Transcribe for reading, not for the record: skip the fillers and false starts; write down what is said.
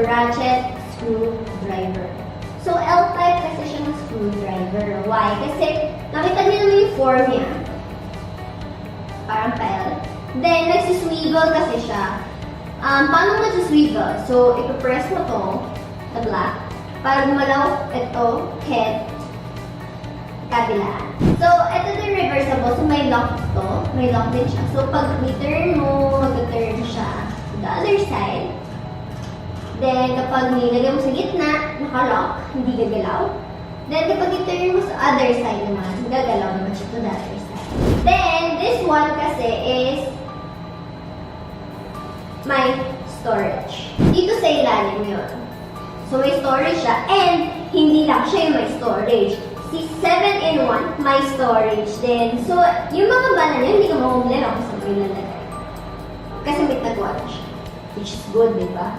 ratchet screwdriver. So, L-type kasi siya ng screwdriver. Why? Kasi, nakita niyo naman yung form niya. Parang L. Then, nagsiswivel kasi siya. Paano nagsiswivel? So, ipapress mo to sa black para gumalaw ito, head, kabilaan. So, ito din reversible. So, may lock to. May lock din siya. So, pag i-turn mo, mag-turn siya to the other side. Then, kapag nilagay mo sa gitna, naka-lock, hindi gagalaw. Then, kapag i-turn mo sa other side naman, gagalaw naman siya to the other side. Then, this one kasi is may storage. Dito sa ilalim yun. So, may storage siya. And, hindi lang siya yung may storage. Si 7-in-1, may storage din. So, yung mga bala niya, hindi ka mahuhuli lang kung saan mo ilalagay. Kasi may taguan siya. Which is good, di ba?